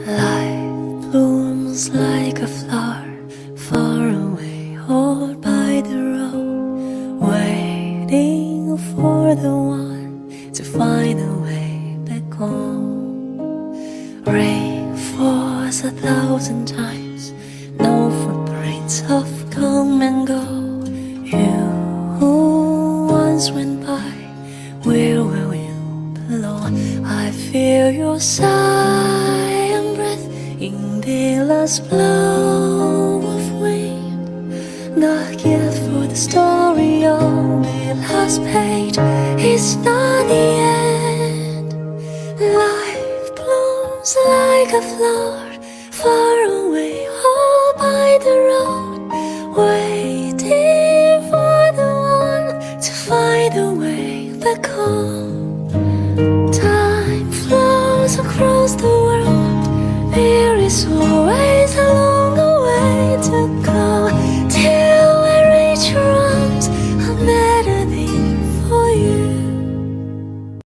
Life blooms like a flower far away, all by the road, waiting for the one to find a way back home. Rain falls 1,000 times, no footprints have come and go. You who once went by, where will you belong? I feel your sigh and breath in the last blow of wind. The gift for the story on the last page is not the end. Life blooms like a flower far away, all by the road, waiting for the one to find a way back home. Time flows across the world, there is always a